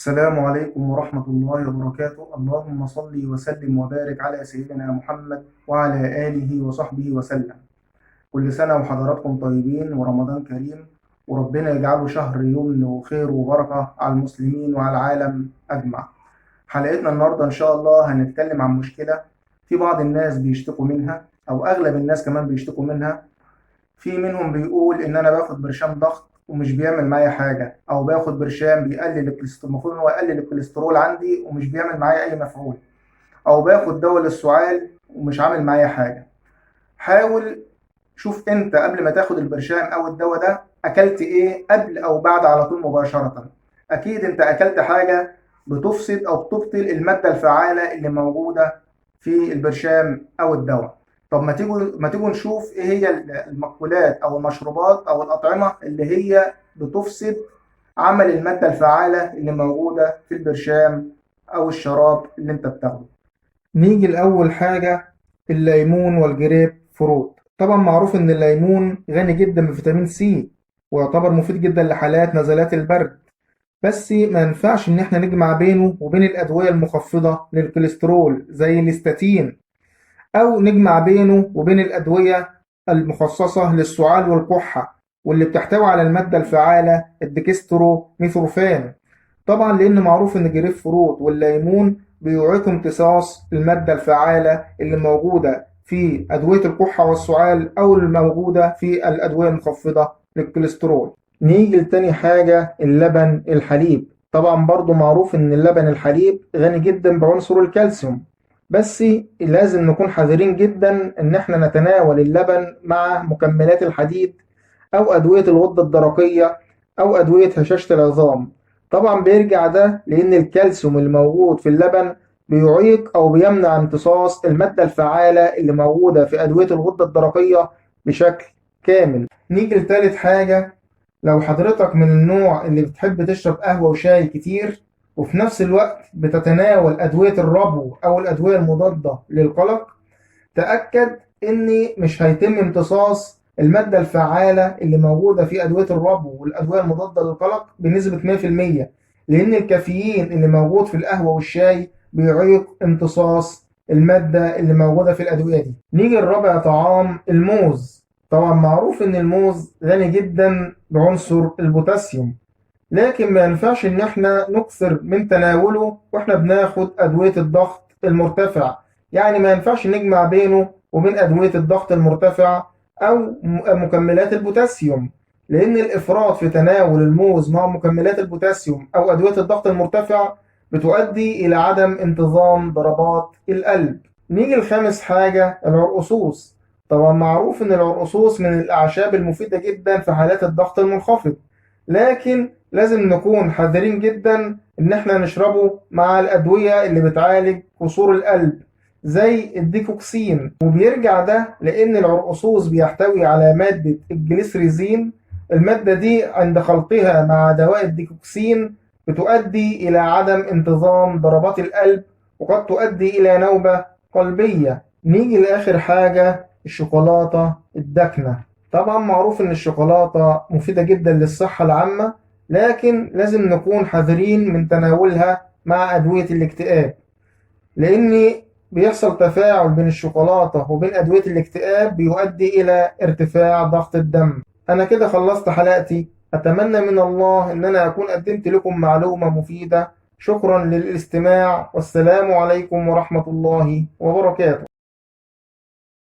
السلام عليكم ورحمة الله وبركاته. اللهم صل وسلم وبارك على سيدنا محمد وعلى آله وصحبه وسلم. كل سنة وحضراتكم طيبين ورمضان كريم، وربنا يجعله شهر يمن وخير وبركة على المسلمين وعلى العالم أجمع. حلقتنا النهاردة إن شاء الله هنتكلم عن مشكلة في بعض الناس بيشتكوا منها، أو أغلب الناس كمان بيشتكوا منها. في منهم بيقول إن أنا باخد برشام ضغط ومش بيعمل معايا حاجة، أو باخد برشام بيقلل الكوليسترول، المفروض إن هو يقلل الكوليسترول عندي ومش بيعمل معايا أي مفعول، أو باخد دواء للسعال ومش عامل معايا حاجة. حاول شوف أنت قبل ما تاخد البرشام أو الدواء ده أكلت إيه قبل أو بعد على طول مباشرة. أكيد أنت أكلت حاجة بتفسد أو بتبطل المادة الفعالة اللي موجودة في البرشام أو الدواء. طب ما تيجوا نشوف إيه هي المأكولات أو المشروبات أو الأطعمة اللي هي بتفسد عمل المادة الفعالة اللي موجودة في البرشام أو الشراب اللي أنت بتاخده. نيجي لأول حاجة، الليمون والجريب فروت. طبعا معروف إن الليمون غني جدا بفيتامين سي، ويعتبر مفيد جدا لحالات نزلات البرد. بس ما ينفعش إن احنا نجمع بينه وبين الأدوية المخفضة للكوليسترول زي الاستاتين، أو نجمع بينه وبين الأدوية المخصصة للسعال والكحة واللي بتحتوي على المادة الفعالة الديكسترو ميثورفان. طبعا لأن معروف إن الجريب فروت والليمون بيعيقوا امتصاص المادة الفعالة اللي موجودة في أدوية الكحة والسعال أو الموجودة في الأدوية المخفضة للكوليسترول. نيجي لتاني حاجة، اللبن الحليب. طبعا برضو معروف إن اللبن الحليب غني جدا بعنصر الكالسيوم، بس لازم نكون حذرين جدا إن احنا نتناول اللبن مع مكملات الحديد أو أدوية الغدة الدرقية أو أدوية هشاشة العظام. طبعا بيرجع ده لأن الكالسيوم اللي موجود في اللبن بيعيق أو بيمنع امتصاص المادة الفعالة اللي موجودة في أدوية الغدة الدرقية بشكل كامل. نيجي لتالت حاجة، لو حضرتك من النوع اللي بتحب تشرب قهوة وشاي كتير وفي نفس الوقت بتتناول أدوية الربو أو الأدوية المضادة للقلق، تأكد إن مش هيتم امتصاص المادة الفعالة اللي موجودة في أدوية الربو والأدوية المضادة للقلق بنسبة 100%، لأن الكافيين اللي موجود في القهوة والشاي بيعيق امتصاص المادة اللي موجودة في الأدوية دي. نيجي لرابع طعام، الموز. طبعا معروف إن الموز غني جدا بعنصر البوتاسيوم، لكن ما ينفعش إن احنا نكثر من تناوله واحنا بناخد أدوية الضغط المرتفع. يعني ما ينفعش نجمع بينه وبين أدوية الضغط المرتفع أو مكملات البوتاسيوم، لأن الإفراط في تناول الموز مع مكملات البوتاسيوم أو أدوية الضغط المرتفع بتؤدي إلى عدم انتظام ضربات القلب. نيجي لخامس حاجة، العرقسوس. طبعا معروف إن العرقسوس من الأعشاب المفيدة جدا في حالات الضغط المنخفض، لكن لازم نكون حذرين جدا إن احنا نشربه مع الأدوية اللي بتعالج كسور القلب زي الديكوكسين. وبيرجع ده لأن العرقسوس بيحتوي على مادة الجليسريزين. المادة دي عند خلطها مع دواء الديكوكسين بتؤدي إلى عدم انتظام ضربات القلب، وقد تؤدي إلى نوبة قلبية. نيجي لآخر حاجة، الشوكولاتة الداكنة. طبعا معروف إن الشوكولاتة مفيدة جدا للصحة العامة، لكن لازم نكون حذرين من تناولها مع أدوية الاكتئاب، لأن بيحصل تفاعل بين الشوكولاتة وبين أدوية الاكتئاب بيؤدي إلى ارتفاع ضغط الدم. أنا كده خلصت حلقتي، أتمنى من الله أن أنا أكون قدمت لكم معلومة مفيدة. شكرا للاستماع، والسلام عليكم ورحمة الله وبركاته.